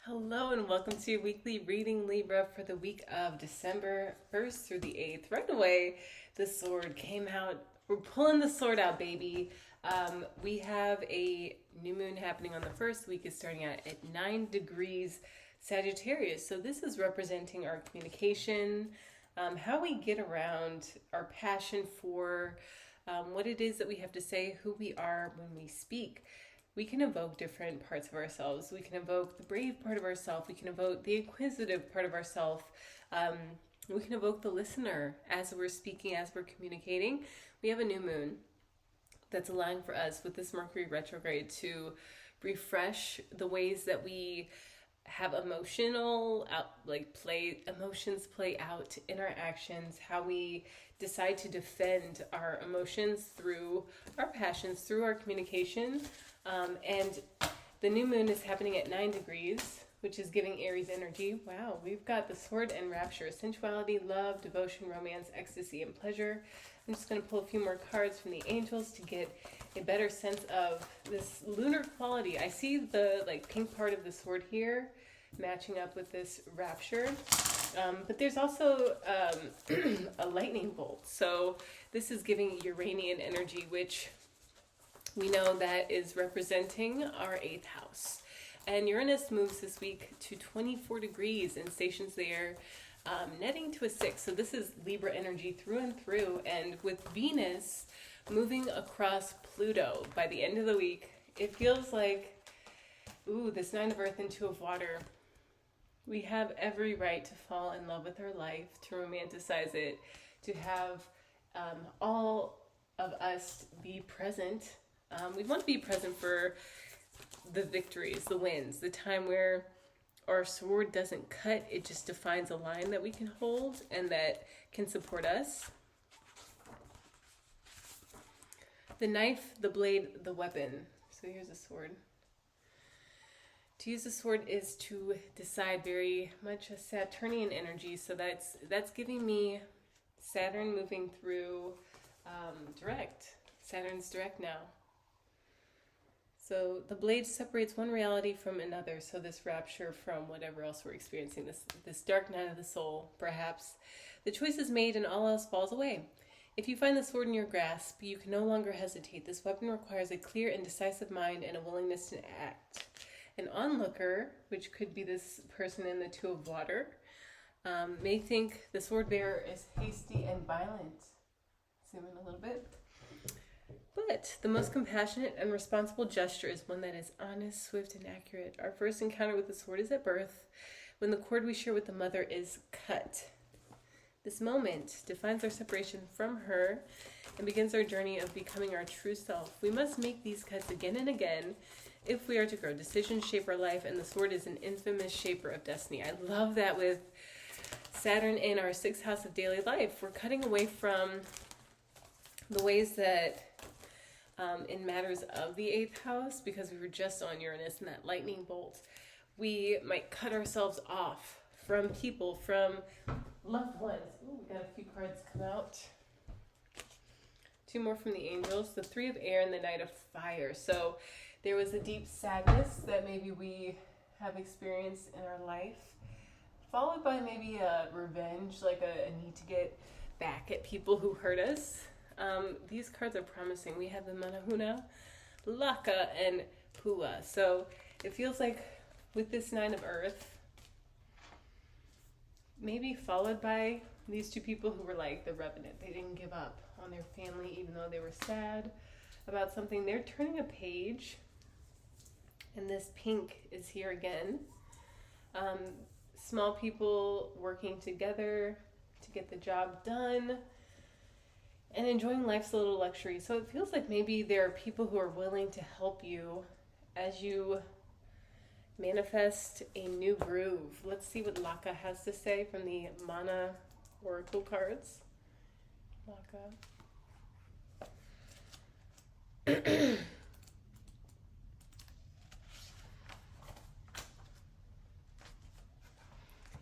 Hello and welcome to your weekly reading, Libra, for the week of December 1st through the 8th. Right away, the sword came out. We're pulling the sword out, baby. We have a new moon happening on the first. The week is starting out at 9 degrees Sagittarius. So this is representing our communication, how we get around, our passion for what it is that we have to say, who we are when we speak. We can evoke different parts of ourselves. We can evoke the brave part of ourselves. We can evoke the inquisitive part of ourselves. We can evoke the listener as we're speaking, as we're communicating. We have a new moon that's allowing for us with this Mercury retrograde to refresh the ways that we have emotions play out in our actions, how we decide to defend our emotions through our passions, through our communication. And the new moon is happening at 9 degrees, which is giving Aries energy. Wow, we've got the sword and rapture, sensuality, love, devotion, romance, ecstasy, and pleasure. I'm just going to pull a few more cards from the angels to get a better sense of this lunar quality. I see the pink part of the sword here matching up with this rapture. But there's also a lightning bolt. So this is giving Uranian energy, which we know that is representing our 8th house. And Uranus moves this week to 24 degrees and stations there, netting to a 6. So this is Libra energy through and through. And with Venus moving across Pluto by the end of the week, it feels like, this 9 of Earth and 2 of Water. We have every right to fall in love with our life, to romanticize it, to have all of us be present. We want to be present for the victories, the wins, the time where our sword doesn't cut, it just defines a line that we can hold and that can support us. The knife, the blade, the weapon. So here's a sword. To use the sword is to decide, very much a Saturnian energy. So that's giving me Saturn moving through direct. Saturn's direct now. So the blade separates one reality from another. So this rapture from whatever else we're experiencing, this dark night of the soul, perhaps. The choice is made and all else falls away. If you find the sword in your grasp, you can no longer hesitate. This weapon requires a clear and decisive mind and a willingness to act. An onlooker, which could be this person in the 2 of Water, may think the sword bearer is hasty and violent. Zoom in a little bit. But the most compassionate and responsible gesture is one that is honest, swift, and accurate. Our first encounter with the sword is at birth, when the cord we share with the mother is cut. This moment defines our separation from her and begins our journey of becoming our true self. We must make these cuts again and again if we are to grow. Decisions shape our life, and the sword is an infamous shaper of destiny. I love that with Saturn in our 6th house of daily life. We're cutting away from the ways that in matters of the 8th house, because we were just on Uranus and that lightning bolt, we might cut ourselves off from people, from loved ones. Ooh, we got a few cards come out. 2 more from the angels, the 3 of air and the knight of fire. So there was a deep sadness that maybe we have experienced in our life, followed by maybe a revenge, like a need to get back at people who hurt us. These cards are promising. We have the Manahuna, Laka, and Pua. So it feels like with this 9 of Earth, maybe followed by these 2 people who were like the revenant. They didn't give up on their family even though they were sad about something. They're turning a page, and this pink is here again. Small people working together to get the job done and enjoying life's little luxury. So it feels like maybe there are people who are willing to help you as you manifest a new groove. Let's see what Laka has to say from the Mana Oracle cards. Laka.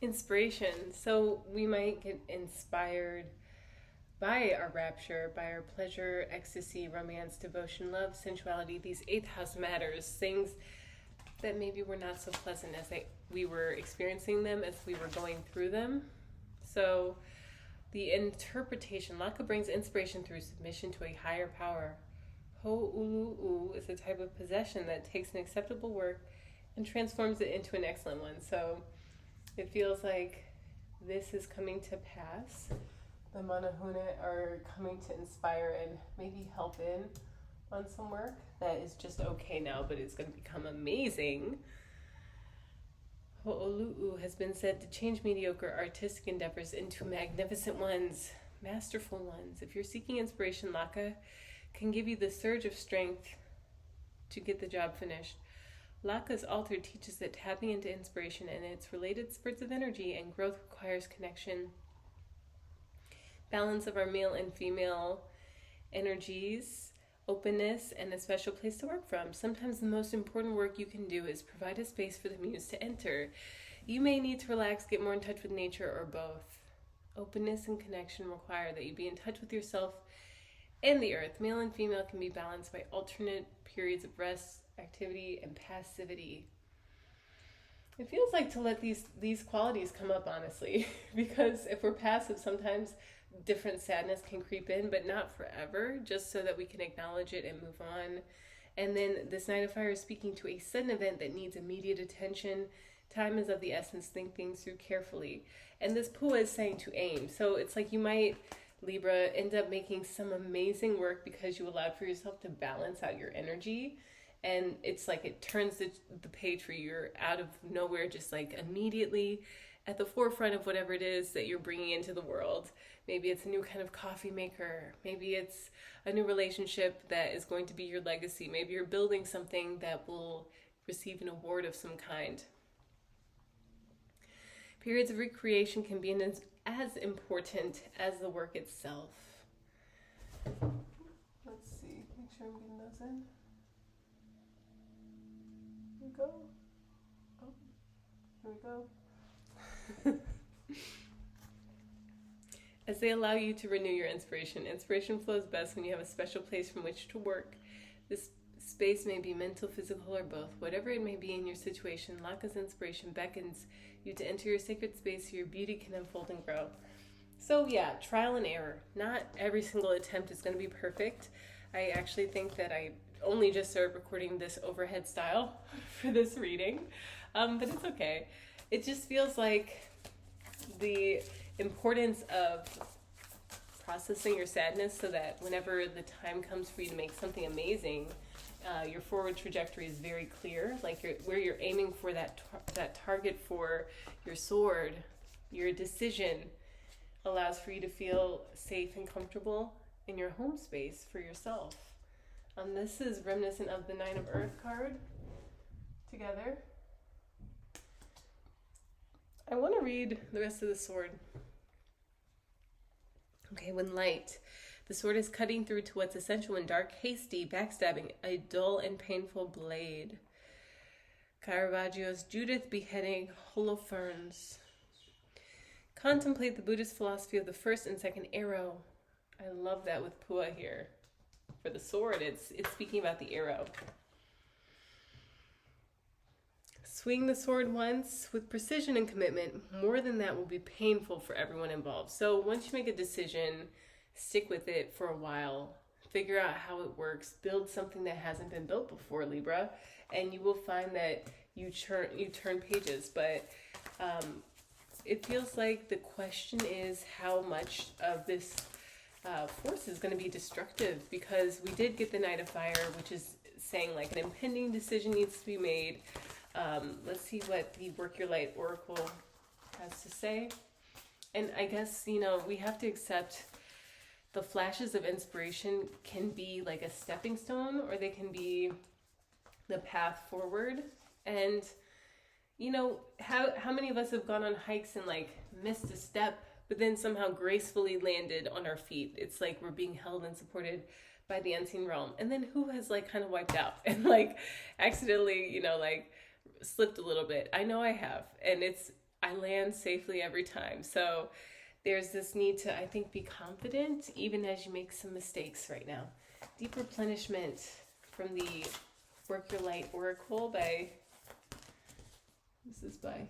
Inspiration. So we might get inspired by our rapture, by our pleasure, ecstasy, romance, devotion, love, sensuality, these 8th house matters, things that maybe were not so pleasant as we were experiencing them, as we were going through them. So the interpretation, Laka brings inspiration through submission to a higher power. Ho'ulu'u is a type of possession that takes an acceptable work and transforms it into an excellent one. So it feels like this is coming to pass. The Manahune are coming to inspire and maybe help in on some work that is just okay now, but it's going to become amazing. Ho'olu'u has been said to change mediocre artistic endeavors into magnificent ones, masterful ones. If you're seeking inspiration, Laka can give you the surge of strength to get the job finished. Laka's altar teaches that tapping into inspiration and its related spurts of energy and growth requires connection, balance of our male and female energies, openness, and a special place to work from. Sometimes the most important work you can do is provide a space for the muse to enter. You may need to relax, get more in touch with nature, or both. Openness and connection require that you be in touch with yourself and the earth. Male and female can be balanced by alternate periods of rest, activity, and passivity. It feels like to let these qualities come up, honestly, because if we're passive, sometimes different sadness can creep in, but not forever, just so that we can acknowledge it and move on. And then this Knight of Fire is speaking to a sudden event that needs immediate attention. Time is of the essence. Think things through carefully. And this Pua is saying to aim. So it's like you might, Libra, end up making some amazing work because you allowed for yourself to balance out your energy. And it's like it turns the page for you. You're out of nowhere, just like immediately at the forefront of whatever it is that you're bringing into the world. Maybe it's a new kind of coffee maker. Maybe it's a new relationship that is going to be your legacy. Maybe you're building something that will receive an award of some kind. Periods of recreation can be as important as the work itself. Let's see, make sure I'm getting those in. Here we go. Oh, here we go. As they allow you to renew your inspiration. Inspiration flows best when you have a special place from which to work. This space may be mental, physical, or both. Whatever it may be in your situation, Laka's inspiration beckons you to enter your sacred space so your beauty can unfold and grow. So yeah, trial and error. Not every single attempt is going to be perfect. I actually think that I only just started recording this overhead style for this reading, but it's okay. It just feels like the importance of processing your sadness so that whenever the time comes for you to make something amazing, your forward trajectory is very clear, like where you're aiming for that target for your sword. Your decision allows for you to feel safe and comfortable in your home space for yourself. This is reminiscent of the 9 of Earth card together. I want to read the rest of the sword. Okay, when light, the sword is cutting through to what's essential when dark, hasty, backstabbing, a dull and painful blade. Caravaggio's Judith beheading Holofernes. Contemplate the Buddhist philosophy of the first and second arrow. I love that with Pua here. For the sword, it's speaking about the arrow. Swing the sword once with precision and commitment. More than that will be painful for everyone involved. So once you make a decision, stick with it for a while. Figure out how it works. Build something that hasn't been built before, Libra, and you will find that you turn pages. But it feels like the question is how much of this force is going to be destructive, because we did get the Knight of Fire, which is saying like an impending decision needs to be made. Let's see what the Work Your Light Oracle has to say. And I guess, we have to accept the flashes of inspiration can be like a stepping stone, or they can be the path forward. And, how many of us have gone on hikes and like missed a step, but then somehow gracefully landed on our feet? It's like we're being held and supported by the unseen realm. And then who has like kind of wiped out and like accidentally, slipped a little bit? I know I have, and I land safely every time. So there's this need to, I think, be confident even as you make some mistakes right now. Deep replenishment from the Work Your Light Oracle by This is by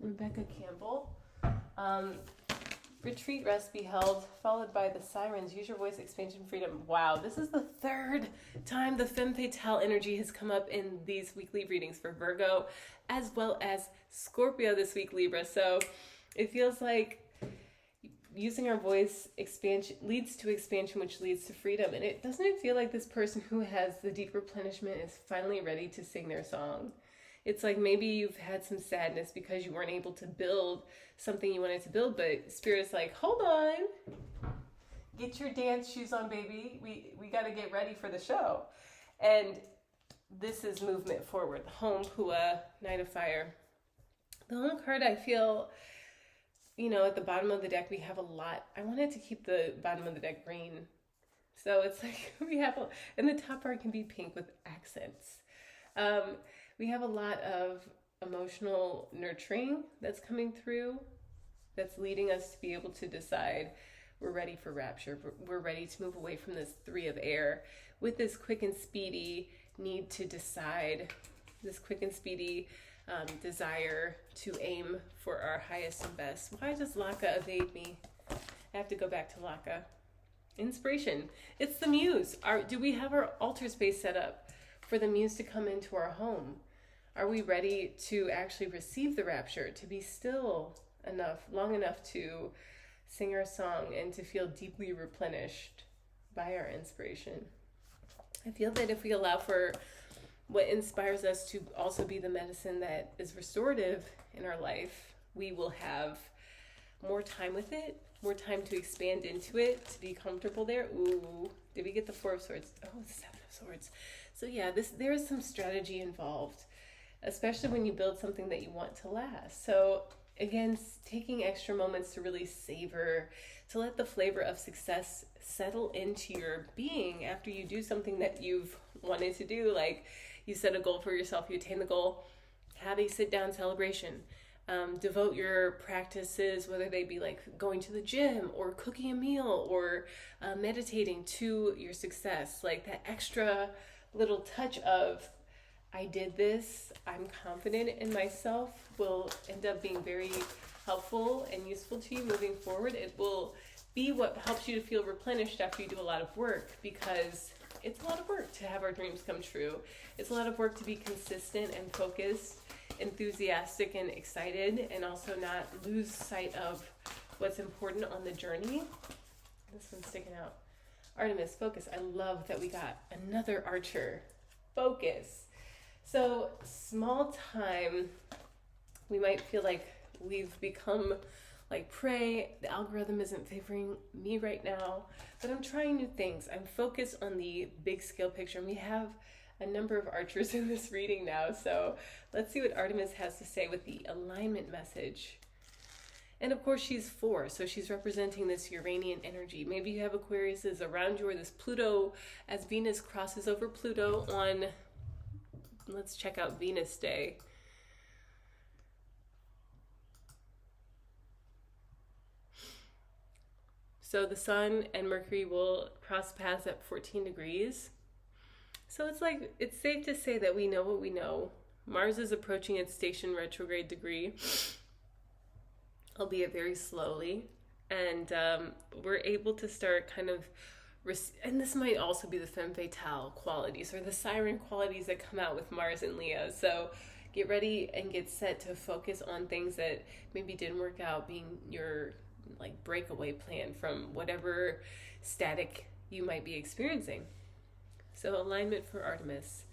Rebecca Campbell. Retreat, rest, be held, followed by the sirens. Use your voice, expansion, freedom. Wow, this is the third time the femme fatale energy has come up in these weekly readings for Virgo, as well as Scorpio this week, Libra. So it feels like using our voice expansion leads to expansion, which leads to freedom. And doesn't it feel like this person who has the deep replenishment is finally ready to sing their song? It's like maybe you've had some sadness because you weren't able to build something you wanted to build, but Spirit's like, hold on, get your dance shoes on, baby. We got to get ready for the show. And this is movement forward. Home, Pua, Knight of Fire. The home card, I feel, at the bottom of the deck, we have a lot. I wanted to keep the bottom of the deck green. So it's like and the top part can be pink with accents. We have a lot of emotional nurturing that's coming through, that's leading us to be able to decide we're ready for rapture. We're ready to move away from this 3 of air with this quick and speedy need to decide, this quick and speedy desire to aim for our highest and best. Why does Laka evade me? I have to go back to Laka. Inspiration. It's the muse. Do we have our altar space set up for the muse to come into our home? Are we ready to actually receive the rapture, to be still long enough to sing our song and to feel deeply replenished by our inspiration? I feel that if we allow for what inspires us to also be the medicine that is restorative in our life, we will have more time with it, more time to expand into it, to be comfortable there. Ooh, did we get the 4 of Swords? Oh, the 7 of Swords. So yeah, there is some strategy involved, especially when you build something that you want to last. So again, taking extra moments to really savor, to let the flavor of success settle into your being after you do something that you've wanted to do. Like you set a goal for yourself, you attain the goal, have a sit-down celebration. Devote your practices, whether they be like going to the gym or cooking a meal or meditating, to your success. Like that extra little touch of, I did this, I'm confident in myself, will end up being very helpful and useful to you moving forward. It will be what helps you to feel replenished after you do a lot of work, because it's a lot of work to have our dreams come true. It's a lot of work to be consistent and focused, enthusiastic and excited, and also not lose sight of what's important on the journey. This one's sticking out. Artemis, focus. I love that we got another archer. Focus. So small time, we might feel like we've become like prey. The algorithm isn't favoring me right now, but I'm trying new things. I'm focused on the big scale picture, and we have a number of archers in this reading now. So let's see what Artemis has to say with the alignment message. And of course she's 4, so she's representing this Uranian energy. Maybe you have Aquariuses around you, or this Pluto, as Venus crosses over Pluto on, let's check out Venus Day. So the Sun and Mercury will cross paths at 14 degrees. So it's like, it's safe to say that we know what we know. Mars is approaching its station retrograde degree, albeit very slowly. And we're able to start kind of, and this might also be the femme fatale qualities or the siren qualities that come out with Mars and Leo. So get ready and get set to focus on things that maybe didn't work out, being your like breakaway plan from whatever static you might be experiencing. So alignment for Artemis.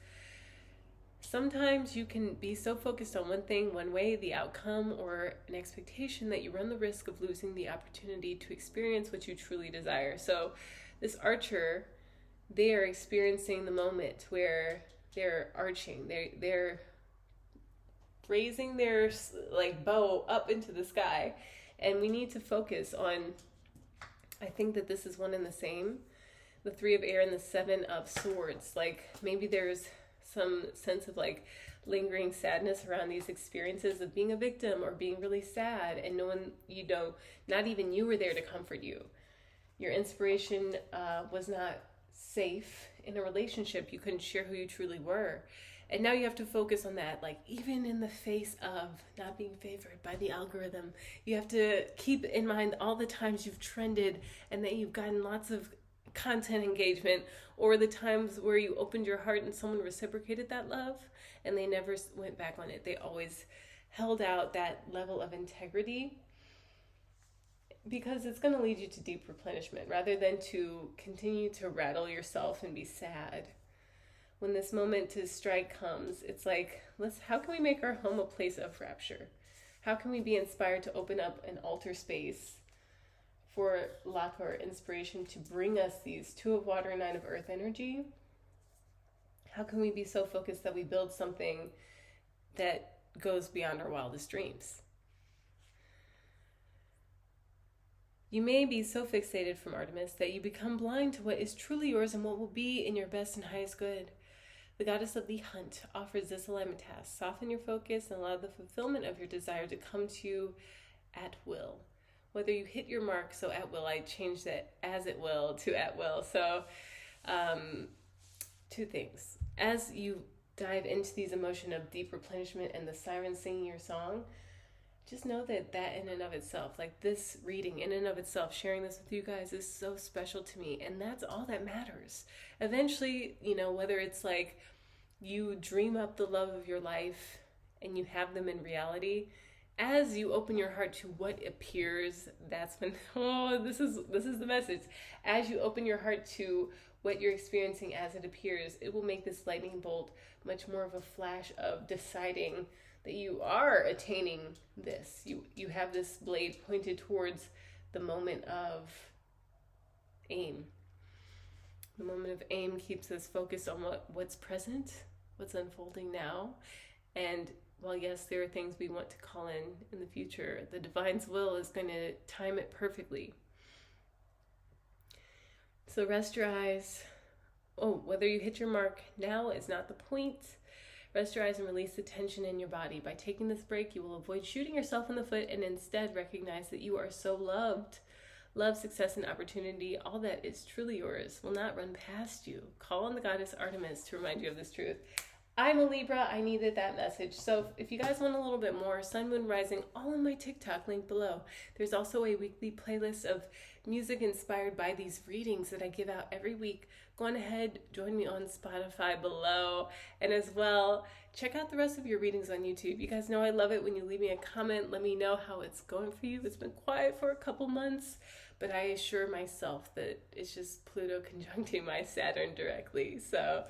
Sometimes you can be so focused on one thing, one way, the outcome, or an expectation, that you run the risk of losing the opportunity to experience what you truly desire. So this archer, they are experiencing the moment where they're arching, they're raising their like bow up into the sky. And we need to focus on, I think that this is one and the same, the 3 of air and the 7 of swords. Like maybe there's some sense of like lingering sadness around these experiences of being a victim or being really sad, and no one, not even you were there to comfort you. Your inspiration was not safe in a relationship. You couldn't share who you truly were. And now you have to focus on that, like even in the face of not being favored by the algorithm, you have to keep in mind all the times you've trended and that you've gotten lots of content engagement, or the times where you opened your heart and someone reciprocated that love and they never went back on it. They always held out that level of integrity, because it's going to lead you to deep replenishment rather than to continue to rattle yourself and be sad. When this moment to strike comes, it's like, how can we make our home a place of rapture? How can we be inspired to open up an altar space for luck or inspiration to bring us these 2 of water and 9 of earth energy? How can we be so focused that we build something that goes beyond our wildest dreams? You may be so fixated from Artemis that you become blind to what is truly yours and what will be in your best and highest good. The goddess of the hunt offers this alignment task. Soften your focus and allow the fulfillment of your desire to come to you at will. Whether you hit your mark, so at will, I changed that as it will to at will. So 2 things. As you dive into these emotion of deep replenishment and the siren singing your song, just know that in and of itself, like this reading in and of itself, sharing this with you guys is so special to me. And that's all that matters. Eventually, whether it's like you dream up the love of your life and you have them in reality, as you open your heart to what appears, that's when, this is the message. As you open your heart to what you're experiencing as it appears, it will make this lightning bolt much more of a flash of deciding that you are attaining this. You have this blade pointed towards the moment of aim. The moment of aim keeps us focused on what's present, what's unfolding now. And while yes, there are things we want to call in the future, the divine's will is going to time it perfectly. So rest your eyes. Whether you hit your mark now is not the point. Rest your eyes and release the tension in your body. By taking this break, you will avoid shooting yourself in the foot and instead recognize that you are so loved. Love, success, and opportunity, all that is truly yours, will not run past you. Call on the goddess Artemis to remind you of this truth. I'm a Libra. I needed that message. So if you guys want a little bit more, Sun, Moon, Rising, all on my TikTok, link below. There's also a weekly playlist of music inspired by these readings that I give out every week. Go on ahead, join me on Spotify below. And as well, check out the rest of your readings on YouTube. You guys know I love it when you leave me a comment. Let me know how it's going for you. It's been quiet for a couple months, but I assure myself that it's just Pluto conjuncting my Saturn directly. So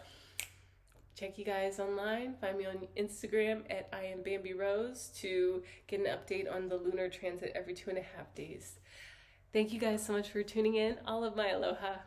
check you guys online. Find me on Instagram at @IamBambiRose to get an update on the lunar transit every 2.5 days. Thank you guys so much for tuning in. All of my aloha.